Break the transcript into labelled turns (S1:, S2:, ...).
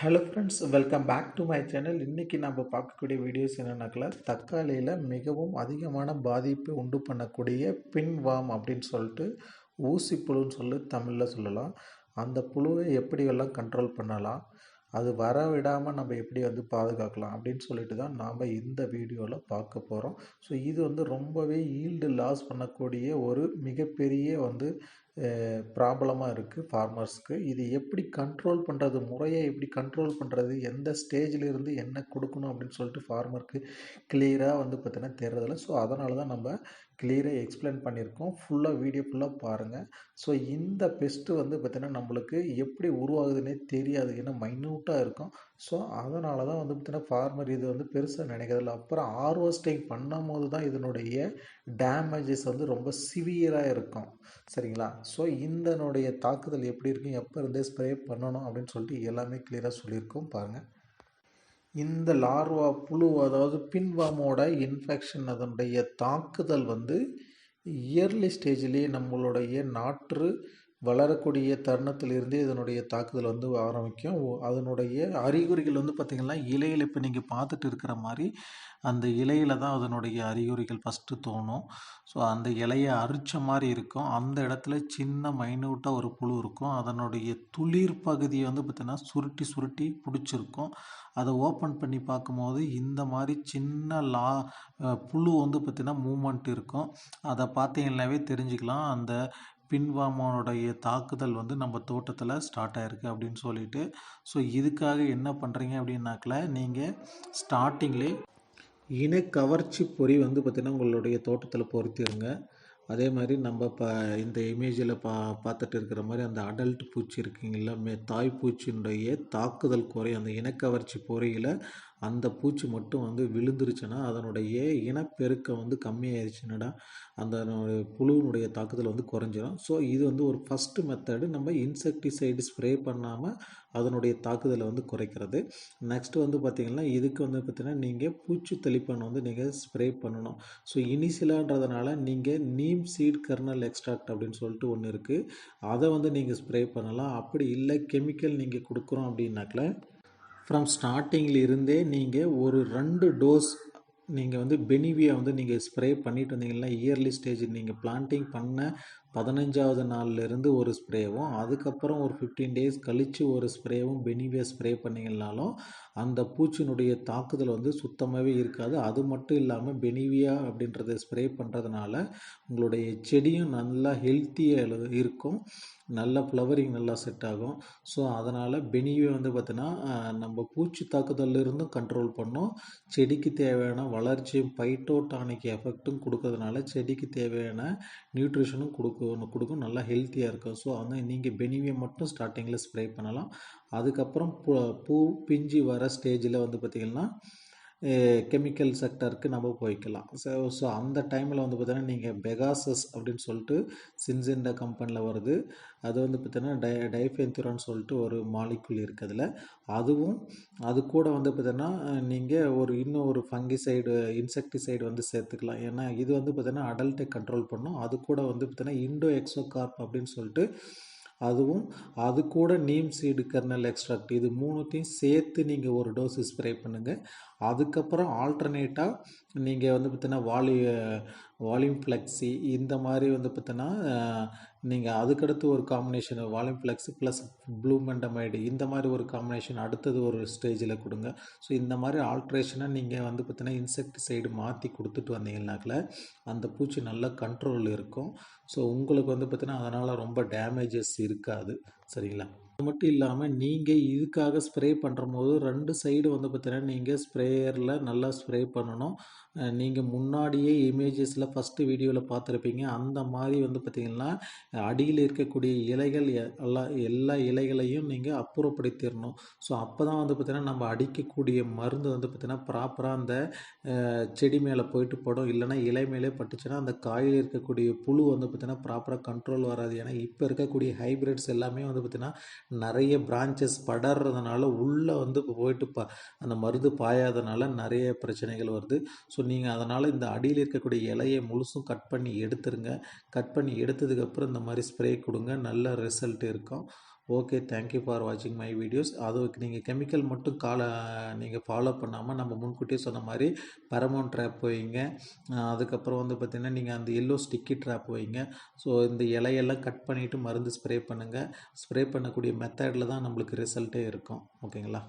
S1: Hello friends, welcome back to my channel. இன்றைக்கி நம்ம பார்க்கக்கூடிய வீடியோஸ் என்னென்னாக்கல தக்காளியில் மிகவும் அதிகமான பாதிப்பை உண்டு பண்ணக்கூடிய பின்வாம் அப்படின்னு சொல்லிட்டு ஊசி புழுன்னு சொல்லி தமிழில் சொல்லலாம். அந்த புழுவை எப்படியெல்லாம் கண்ட்ரோல் பண்ணலாம், அது வர விடாமல் நம்ம எப்படி பாதுகாக்கலாம் அப்படின்னு சொல்லிட்டு தான் நாம் இந்த வீடியோவில் பார்க்க போகிறோம். ஸோ இது ரொம்பவே ஈல்டு லாஸ் பண்ணக்கூடிய ஒரு மிகப்பெரிய ப்ராப்ளமாக இருக்குது ஃபார்மர்ஸ்க்கு. இது எப்படி கண்ட்ரோல் பண்ணுறது, முறையை எப்படி கண்ட்ரோல் பண்ணுறது, எந்த ஸ்டேஜில் இருந்து என்ன கொடுக்கணும் அப்படின்னு சொல்லிட்டு ஃபார்மருக்கு கிளியராக பார்த்தீங்கன்னா தெரிறதில்ல. ஸோ அதனால தான் நம்ம கிளியராக எக்ஸ்பிளைன் பண்ணியிருக்கோம். ஃபுல்லாக வீடியோ ஃபுல்லாக பாருங்கள். ஸோ இந்த பெஸ்ட்டு பார்த்திங்கன்னா நம்மளுக்கு எப்படி உருவாகுதுன்னே தெரியாது, ஏன்னா மைன்யூட்டாக இருக்கும். ஸோ அதனால தான் பார்த்திங்கன்னா ஃபார்மர் இது பெருசாக நினைக்கிறதில்ல. அப்புறம் ஹார்வெஸ்டிங் பண்ணும் போது தான் இதனுடைய டேமேஜஸ் ரொம்ப சிவியராக இருக்கும். சரிங்களா? ஸோ இதனுடைய தாக்குதல் எப்படி இருக்கும், எப்போ இருந்தே ஸ்ப்ரே பண்ணணும் அப்படின்னு சொல்லிட்டு எல்லாமே கிளியராக சொல்லியிருக்கோம். பாருங்கள். இந்த லார்வா புழு, அதாவது பின்வாமோட இன்ஃபெக்ஷன், அதனுடைய தாக்குதல் இயர்லி ஸ்டேஜ்லேயே நம்மளுடைய நாற்று வளரக்கூடிய தருணத்திலிருந்தே இதனுடைய தாக்குதல் ஆரம்பிக்கும். அதனுடைய அறிகுறிகள் பார்த்திங்கன்னா இலையில் இப்போ நீங்கள் பார்த்துட்டு இருக்கிற மாதிரி அந்த இலையில் தான் அதனுடைய அறிகுறிகள் ஃபஸ்ட்டு தோணும். ஸோ அந்த இலையை அரிச்ச மாதிரி இருக்கும். அந்த இடத்துல சின்ன மைன்யூட்டாக ஒரு புழு இருக்கும். அதனுடைய துளிர் பகுதியை பார்த்திங்கன்னா சுருட்டி சுருட்டி பிடிச்சிருக்கும். அதை ஓப்பன் பண்ணி பார்க்கும்போது இந்த மாதிரி சின்ன புழு பார்த்திங்கன்னா மூமெண்ட் இருக்கும். அதை பார்த்தீங்கன்னாவே தெரிஞ்சுக்கலாம் அந்த பின்வாமோடைய தாக்குதல் நம்ம தோட்டத்தில் ஸ்டார்ட் ஆகிருக்கு அப்படின்னு சொல்லிட்டு. ஸோ இதுக்காக என்ன பண்ணுறீங்க அப்படின்னாக்கல, நீங்கள் ஸ்டார்டிங்லே இனக்கவர்ச்சி பொறி பார்த்திங்கன்னா உங்களுடைய தோட்டத்தில் பொருத்திடுங்க. அதே மாதிரி நம்ம இந்த இமேஜில் பார்த்துட்டு இருக்கிற மாதிரி அந்த அடல்ட் பூச்சி இருக்குங்களா, தாய் பூச்சியினுடைய தாக்குதல் குறையும். அந்த இனக்கவர்ச்சி பொறியில் அந்த பூச்சி மட்டும் விழுந்துருச்சுன்னா அதனுடைய இனப்பெருக்கம் கம்மியாயிருச்சுன்னா அந்த புழுவினுடைய தாக்குதல் குறைஞ்சிடும். ஸோ இது ஒரு ஃபஸ்ட்டு மெத்தடு. நம்ம இன்செக்டிசைடு ஸ்ப்ரே பண்ணாமல் அதனுடைய தாக்குதலை குறைக்கிறது. நெக்ஸ்ட்டு பார்த்திங்கன்னா இதுக்கு பார்த்திங்கன்னா நீங்கள் பூச்சி தெளிப்பான் நீங்கள் ஸ்ப்ரே பண்ணணும். ஸோ இனிஷியலான்றதுனால நீங்கள் நீம் சீட் கர்னல் எக்ஸ்ட்ராக்ட் அப்படின்னு சொல்லிட்டு ஒன்று இருக்குது, அதை நீங்கள் ஸ்ப்ரே பண்ணலாம். அப்படி இல்லை கெமிக்கல் நீங்கள் கொடுக்குறோம் அப்படின்னாக்கல ஃப்ரம் ஸ்டார்டிங்கில் இருந்தே நீங்கள் ஒரு 2 டோஸ் நீங்கள் பெனிவியா நீங்கள் ஸ்ப்ரே பண்ணிட்டு வந்தீங்கன்னா இயர்லி ஸ்டேஜ் நீங்கள் பிளான்டிங் பண்ண 15வது நாள்லேருந்து ஒரு ஸ்ப்ரேவும், அதுக்கப்புறம் ஒரு 15 டேஸ் கழித்து ஒரு ஸ்ப்ரேவும் பெனிவியா ஸ்ப்ரே பண்ணிங்கனாலும் அந்த பூச்சியினுடைய தாக்குதல் சுத்தமாகவே இருக்காது. அது மட்டும் இல்லாமல் பெனிவியா அப்படின்றத ஸ்ப்ரே பண்ணுறதுனால உங்களுடைய செடியும் நல்லா ஹெல்த்தியாக இருக்கும், நல்ல ஃப்ளவரிங் நல்லா செட் ஆகும். ஸோ அதனால் பெனிவியா பார்த்தீங்கன்னா நம்ம பூச்சி தாக்குதலிருந்தும் கண்ட்ரோல் பண்ணும், செடிக்கு தேவையான வளர்ச்சியும் பைட்டோடானிக் எஃபெக்ட்டும் கொடுக்கறதுனால செடிக்கு தேவையான நியூட்ரிஷனும் கொடுக்கும், நல்லா ஹெல்த்தியாக இருக்கும். ஸோ நீங்கள் பெனிவியா மட்டும் ஸ்டார்டிங்கில் ஸ்ப்ரே பண்ணலாம். அதுக்கப்புறம் பூ பிஞ்சு வர ஸ்டேஜில் பார்த்திங்கன்னா கெமிக்கல் செக்டருக்கு நம்ம போய்க்கலாம். ஸோ அந்த டைமில் பார்த்திங்கன்னா நீங்கள் பெகாசஸ் அப்படின்னு சொல்லிட்டு சின்சென்டா கம்பெனியில் வருது. அது பார்த்திங்கன்னா டைஃபென்துரான்னு சொல்லிட்டு ஒரு மாலிகுல் இருக்குதுல, அதுவும் அது கூட பார்த்திங்கன்னா நீங்கள் இன்னும் ஒரு ஃபங்கிசைடு இன்செக்டிசைடு சேர்த்துக்கலாம். ஏன்னா இது பார்த்திங்கன்னா அடல்ட்டை கண்ட்ரோல் பண்ணும். அது கூட பார்த்திங்கன்னா இண்டோ எக்ஸோகார்ப் அப்படின்னு சொல்லிட்டு அதுவும், அது கூட நீம் சீடு கர்னல் எக்ஸ்ட்ராக்ட், இது மூணுத்தையும் சேர்த்து நீங்கள் ஒரு டோஸ் ஸ்ப்ரே பண்ணுங்கள். அதுக்கப்புறம் ஆல்டர்னேட்டாக நீங்கள் பார்த்தீங்கன்னா வால்யூம் ஃப்ளெக்ஸி இந்த மாதிரி பார்த்தீங்கன்னா நீங்கள் அதுக்கடுத்து ஒரு காம்பினேஷன் வால்யூம் ஃப்ளெக்ஸி ப்ளஸ் ப்ளூமெண்டமைடு இந்த மாதிரி ஒரு காம்பினேஷன் அடுத்தது ஒரு ஸ்டேஜில் கொடுங்க. ஸோ இந்த மாதிரி ஆல்ட்ரேஷனாக நீங்கள் பார்த்தீங்கன்னா இன்செக்டிசைடு மாற்றி கொடுத்துட்டு வந்தீங்கன்னாக்கில் அந்த பூச்சி நல்லா கண்ட்ரோல் இருக்கும். ஸோ உங்களுக்கு பார்த்தீங்கன்னா அதனால் ரொம்ப டேமேஜஸ் இருக்காது. சரிங்களா? அது மட்டும் இல்லாமல் நீங்கள் இதுக்காக ஸ்ப்ரே பண்ணும்போது 2 சைடு பார்த்தீங்கன்னா நீங்கள் ஸ்ப்ரேயரில் நல்லா ஸ்ப்ரே பண்ணணும். நீங்கள் முன்னாடியே இமேஜஸில் ஃபஸ்ட்டு வீடியோவில் பார்த்துருப்பீங்க. அந்த மாதிரி பார்த்திங்கன்னா அடியில் இருக்கக்கூடிய இலைகள் எல்லா இலைகளையும் நீங்கள் அப்புறப்படுத்திடணும். ஸோ அப்போ தான் பார்த்திங்கன்னா நம்ம அடிக்கக்கூடிய மருந்து பார்த்திங்கன்னா ப்ராப்பராக அந்த செடி மேலே போயிட்டு படும். இல்லைனா இலை மேலே பட்டுச்சுன்னா அந்த காயில் இருக்கக்கூடிய புழு பார்த்திங்கன்னா ப்ராப்பராக கண்ட்ரோல் வராது. ஏன்னா இப்போ இருக்கக்கூடிய ஹைப்ரிட்ஸ் எல்லாமே பார்த்திங்கன்னா நிறைய பிரான்ச்சஸ் படர்றதுனால உள்ளே போயிட்டு அந்த மருந்து பாயாதனால நிறைய பிரச்சனைகள் வருது. ஸோ நீங்கள் அதனால் இந்த அடியில் இருக்கக்கூடிய இலையை முழுசும் கட் பண்ணி எடுத்துருங்க. கட் பண்ணி எடுத்ததுக்கப்புறம் இந்த மாதிரி ஸ்ப்ரே கொடுங்க, நல்ல ரிசல்ட் இருக்கும். ஓகே, தேங்க்யூ ஃபார் வாட்சிங் மை வீடியோஸ். அதுக்கு நீங்கள் கெமிக்கல் மட்டும் நீங்கள் ஃபாலோ பண்ணாமல் நம்ம முன்கூட்டியே சொன்ன மாதிரி பரமோன் ட்ராப் வைங்க. அதுக்கப்புறம் வந்து பார்த்திங்கன்னா நீங்கள் அந்த எல்லோ ஸ்டிக்கி ட்ராப் வைங்க. ஸோ இந்த இலையெல்லாம் கட் பண்ணிவிட்டு மருந்து ஸ்ப்ரே பண்ணுங்கள். ஸ்ப்ரே பண்ணக்கூடிய மெத்தடில் தான் நம்மளுக்கு ரிசல்ட்டே இருக்கும். ஓகேங்களா?